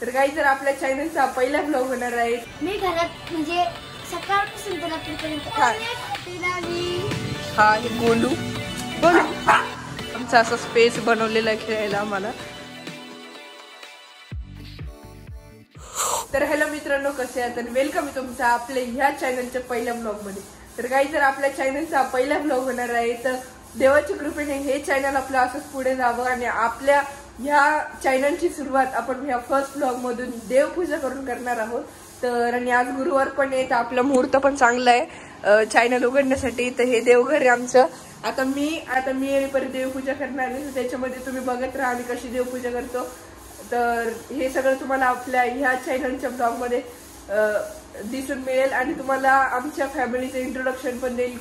तर काही जर आपल्या चॅनलचा पहिला ब्लॉग होणार आहे। मी घरात म्हणजे सकाळपासून तर रात्रीपर्यंत हा हे गोलू आमचा असा स्पेस बनवलेला आहे खेळायला आम्हाला। तर हॅलो मित्रांनो, कसे आहात आणि वेलकम तुमचा आपल्या ह्या चॅनलच्या पहिल्या ब्लॉग मध्ये। तर काही जर आपल्या चॅनलचा पहिला ब्लॉग होणार आहे तर देवाच्या कृपेने हे चॅनल आपलं असंच पुढे जावं आणि आपल्या ह्या चॅनलची सुरुवात आपण ह्या फर्स्ट ब्लॉग मधून देवपूजा करून करणार आहोत। तर आणि आज गुरुवार पण आहे तर आपला मुहूर्त पण चांगला आहे चॅनल उघडण्यासाठी। तर हे देवघर आहे आमचं। आता मी आणि परत देवपूजा करणार आहे, त्याच्यामध्ये तुम्ही बघत राहा आम्ही कशी देवपूजा करतो। तर हे सगळं तुम्हाला आपल्या ह्या चॅनलच्या ब्लॉग मध्ये दिसून मिळेल आणि तुम्हाला आमच्या फॅमिलीचं इंट्रोडक्शन पण देईल,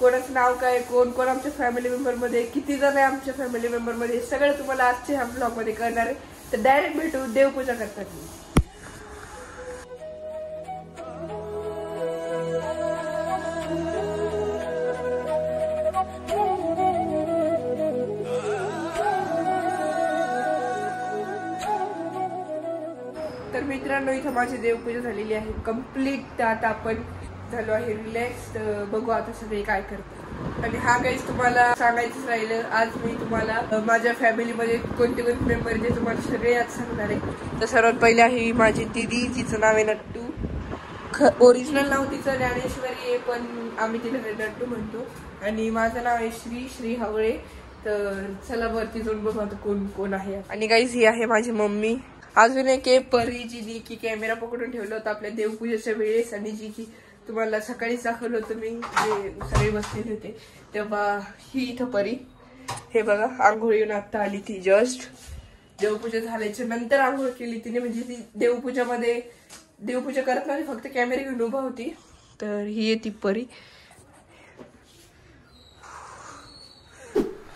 कोणाचं नाव काय, कोण आमच्या फॅमिली मेंबर मध्ये, किती जण आहे आमच्या फॅमिली मेंबर मध्ये, सगळं तुम्हाला आजच्या ह्या ब्लॉग मध्ये करणार आहे। तर डायरेक्ट भेटू देवपूजा करताना। तर मित्रांनो, इथं माझी देवपूजा झालेली आहे कम्प्लीट। आता आपण झालो आहे रिलॅक्स। बघू आता सगळे काय करतात। आणि हा गाईज तुम्हाला सांगायचंच राहिलं, आज मी तुम्हाला माझ्या फॅमिलीमध्ये कोणते मेंबर जे तुम्हाला सगळे आज सांगणार आहे। तर सर्वात पहिले आहे माझी दीदी, जिचं नाव आहे नट्टू। ओरिजिनल नाव तिचं ज्ञानेश्वरी आहे पण आम्ही तिला नट्टू म्हणतो। आणि माझं नाव आहे श्री हावळे। तर चला वरती जाऊन बघू आता कोण कोण आहे। आणि गाईज ही आहे माझी मम्मी। अजून एक परी जी की कॅमेरा पकडून ठेवलं होतं आपल्या देवपूजेच्या वेळेस आणि जी की तुम्हाला सकाळीच दाखवलं होतं मी, जे सगळे बसलेले होते तेव्हा ही इथं परी। हे बघा आंघोळ येऊन आता आली ती जस्ट। देवपूजा झाल्याच्या नंतर आंघोळ केली तिने, म्हणजे ती देवपूजा करत नव्हती, फक्त कॅमेरा घेऊन उभा होती। तर ही आहे ती परी।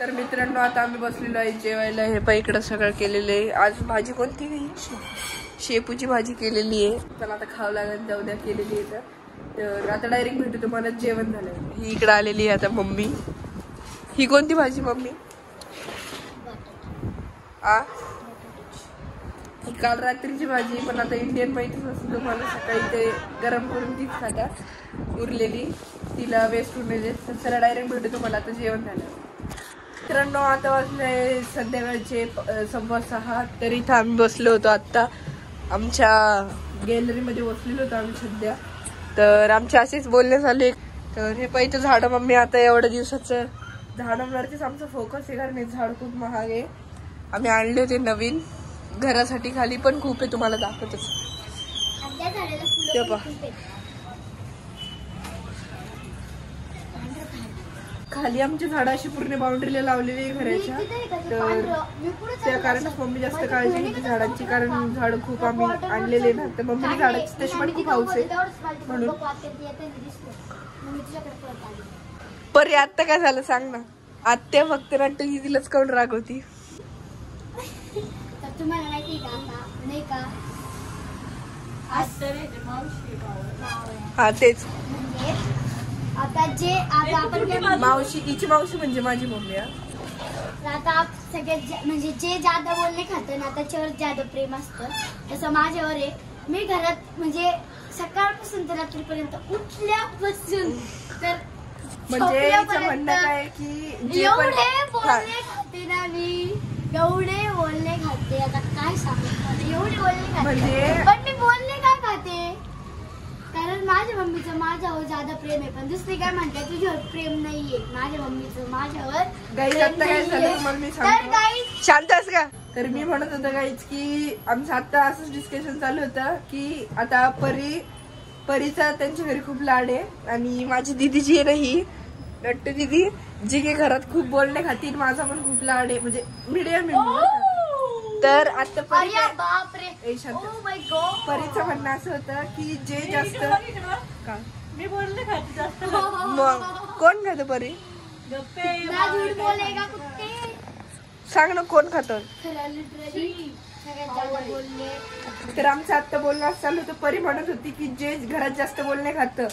तर मित्रांनो, आता आम्ही बसलेलो आहे जेवायला। हे पाय इकडं सगळं केलेलं आहे। आज भाजी कोणती नाही, शेपूची भाजी केलेली आहे। त्याला आता खावं लागेल, जाऊ द्या केलेली आहे। तर आता डायरेक्ट भेटू तुम्हाला जेवण झालं। ही इकडं आलेली आहे आता मम्मी। ही कोणती भाजी मम्मी? ही काल रात्रीची भाजी, पण आता इंडियन माहितीच असतं तुम्हाला, सकाळी ते गरम करून तीच खातात उरलेली, तिला वेस्ट होऊन देत। तर चला डायरेक्ट भेटू तुम्हाला आता जेवण झालं। मित्रांनो, आता वाजले संध्याकाळचे 6:15। तर इथं आम्ही बसलो होतो आता, आमच्या गॅलरीमध्ये बसलेलो होतो आम्ही सध्या। तर आमचे असेच बोलणे झाले। तर हे पहिलं झाड मम्मी आता एवढ्या दिवसाचं झाडांवरतीच आमचा फोकस आहे, कारण हे झाड खूप महाग आहे। आम्ही आणले होते नवीन घरासाठी, खाली पण खूप आहे, तुम्हाला दाखवतच ते पहा। खाली आमची झाडं अशी पूर्ण बाउंड्रीला लावलेली आहे घराच्या। तर त्या कारणात मम्मी जास्त काळजी घेते झाडांची, कारण झाड खूप आम्ही आणलेले ना। तर मम्मीने झाडाची तशी पण खूप हौस आहे म्हणून। परी आत्ता काय झालं सांग ना? आत्या फक्त नट्टू दिदीलाच काऊन रागवती? तुम्हाला माहिती नाही का? हा तेच आता आपण मावशी, हिची मावशी म्हणजे माझी मम्मी। आता सगळ्यात म्हणजे जे जादा बोलणे खातं ना त्याच्यावर जादा प्रेम असतं, तसं माझ्यावर आहे। मी घरात म्हणजे सकाळपासून तर रात्रीपर्यंत उठल्यापासून तर म्हणजे म्हणणं काय की एवढे बोलणे खाते ना मी, एवढे बोलणे खाते। आता काय सांगू, एवढे बोलणे खाते म्हणजे पण मी बोलणे का खाते? कारण माझ्या मम्मीचं माझ्यावर ज्यादा प्रेम आहे, पण दुसरी काय म्हणते तुझ्यावर प्रेम नाहीये, माझ्या मम्मीचं माझ्यावर शांत आहेस का? तर मी म्हणत होतं गाईज की आमचं आता असंच डिस्कशन चालू होतं की आता परीचा त्यांच्या घरी खूप लाड आहे आणि माझी दिदी जी आहे ना, ही नट्टू दिदी, जी की घरात खूप बोलणे खाती, माझा पण खूप लाड आहे, म्हणजे मीडियम आहे। तर आता परीचं म्हणणं असं होतं की जे जास्त मी बोलले खाते जास्त, मग कोण खातं परी? सांग ना कोण खातं? तर आमचं आता बोलणं असं चालू होतं, परी म्हणत होती की जे घरात जास्त बोलणे खातं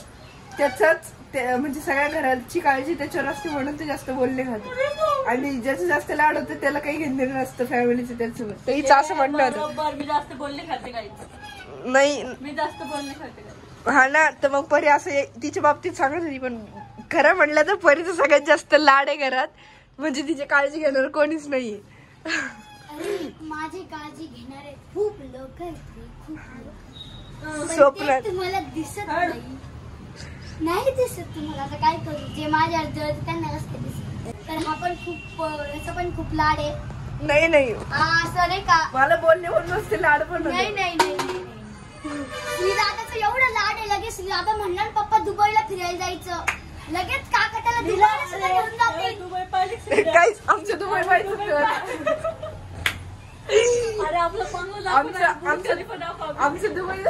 त्याच म्हणजे सगळ्या घराची काळजी त्याच्यावर असते म्हणून ते जास्त बोलणे खातं। आणि ज्याचं जास्त लाड होतं त्याला काही घेणं नसतं फॅमिलीचं त्याच्यासोबत. तर हिचं असं म्हणणं होतं. बरोबर, मी जास्त बोलले खाते काही. नाही मी जास्त बोलले खाते काही. हा ना, तर मग परी असं तिच्या बाबतीत सांगत होती. पण खरं म्हणलं तर परीचं सगळ्यात जास्त लाड आहे घरात. म्हणजे तिची काळजी घेणार कोणीच नाहीये. माझी काळजी घेणारे खूप लोक आहेत, खूप लोक. स्वप्नात तुम्हाला दिसत नाही दिसत तुम्हाला. आता काय करू, जे माझ्या जवळ त्यांना कसं दिसत. तर हा पण खूप याचा पण खूप लाड आहे. नाही नाही असं नाही का, मला बोलणे म्हणून नसते लाड पण होते. नाही नाही नाही नाही. श्रीदादाचं एवढं लाड आहे. लगेच श्रीदादा म्हणणार पप्पा दुबईला फिरायला जायचं, लगेच काका त्याला दुबईला सुद्धा घेऊन जाते. दुबई पाहिली काहीच आमच्या दुबई पाहिजे. अरे आपलं बंगलो आमचं दुबई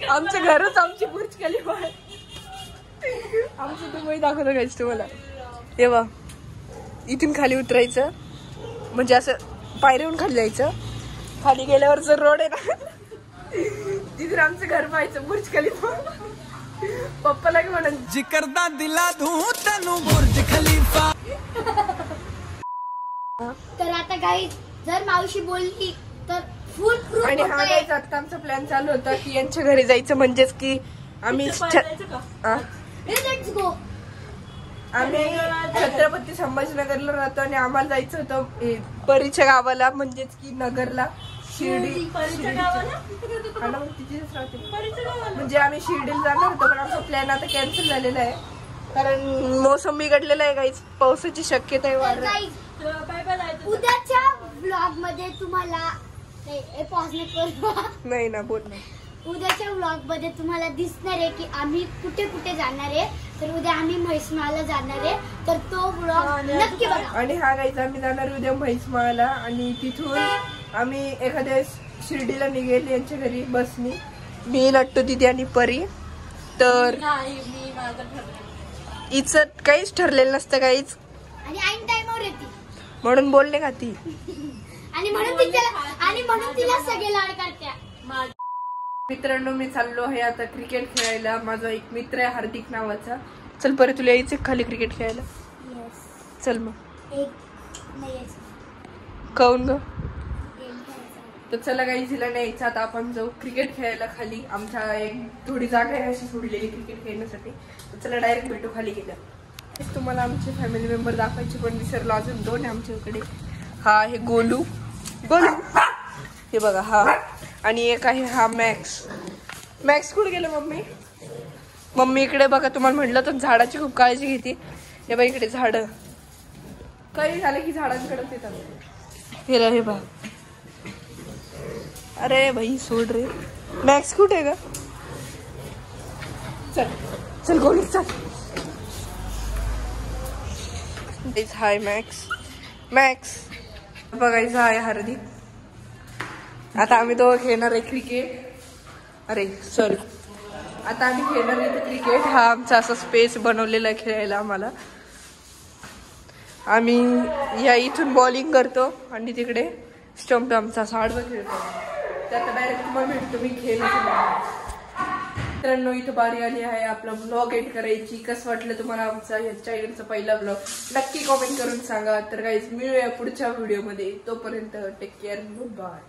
आमचं घरच आमची बुर्ज खलिफा आहे. आमचं दुबई दाखवलं काहीच तुम्हाला. तेव्हा इथून खाली उतरायचं, म्हणजे असं पायऱ्याहून खाली जायचं. खाली गेल्यावर जर रोड आहे ना तिथून आमचं घर पाहायचं, बुर्ज खलिफा. पप्पाला की म्हणून जिकरदा दिला धू तनु बुर्ज खलिफा. तर आता काही जर मावशी बोलली तर फुल प्रूफ. आणि हा गाईज आता आमचा प्लॅन चालू होता की यांच्या घरी जायचं, म्हणजेच की आम्ही लेट्स गो. आम्ही छत्रपती संभाजीनगरला राहतो आणि आम्हाला जायचं होतं परीच्या गावाला, म्हणजेच की नगरला, शिर्डी. म्हणजे आम्ही शिर्डीला जाणार होतो, पण आमचा प्लॅन आता कॅन्सल झालेला आहे कारण मोसम बिघडलेला आहे. गाईज पावसाची शक्यता आहे वाढत. उद्याच्या व्लॉग मध्ये तुम्हाला नाही ना बोल ना. उद्याच्या व्लॉग मध्ये तुम्हाला दिसणार आहे की आम्ही कुठे कुठे जाणार आहे. तर उद्या आम्ही म्हैसमाळला जाणार आहे, तर तो व्लॉग नक्की बघा. आणि हा गाईज आम्ही जाणार उद्या म्हैसमाळला आणि तिथून आम्ही एखाद्या शिर्डीला निघेल यांच्या घरी बसनी. मी नट्टू दिदी आणि परी. तर हिचं काहीच ठरलेलं नसतं काहीच, आणि ऐन टाइमवर येते म्हणून बोलले का ती. आणि म्हणून तिला सगळे लाड करत्या. मित्रांनो मी चाललो आहे आता क्रिकेट खेळायला. माझा एक मित्र आहे हार्दिक नावाचा. चल परी तुला यायचं खाली क्रिकेट खेळायला. चल मग. काऊन ग. तर चला काही तिला न्यायचं. आता आपण जाऊ क्रिकेट खेळायला खाली. आमच्या एक थोडी जागा आहे अशी सोडलेली क्रिकेट खेळण्यासाठी. चला डायरेक्ट भेटू खाली गेल्या. तुम्हाला आमचे फॅमिली मेंबर दाखवायचे पण विसरलो. अजून 2 आहे आमच्याकडे. हा आहे गोलू. हे बघा हा. आणि एक आहे हा मॅक्स. मॅक्स कुठे गेलं मम्मी. मम्मी इकडे बघा. तुम्हाला म्हटलं तर झाडाची खूप काळजी घेते. हे बघा इकडे झाड. काही झालं की झाडांकडेच येतात. हे बघा. अरे भाई सोड रे. मॅक्स कुठे ग. चल चल गोलू चल. हाय मॅक्स. मॅक्स बघायचं आहे हार्दिक. आता आम्ही तो खेळणार आहे क्रिकेट. अरे सॉरी. आता आम्ही खेळणार आहे क्रिकेट. हा आमचा असा स्पेस बनवलेला आहे खेळायला आम्हाला. आम्ही या इथून बॉलिंग करतो आणि तिकडे स्टंप आमचा असा आडवा खेळतो. ते आता डायरेक्ट तुम्हाला भेटतो मी खेळतो. मित्रांनो इथं बारी आली आहे आपला ब्लॉग एंड करायची. कसं वाटलं तुम्हाला आमचा या चॅनलचा पहिला ब्लॉग नक्की कमेंट करून सांगा. तर गाईज मिळूया पुढच्या व्हिडिओमध्ये. तोपर्यंत टेक केअर. Good bye.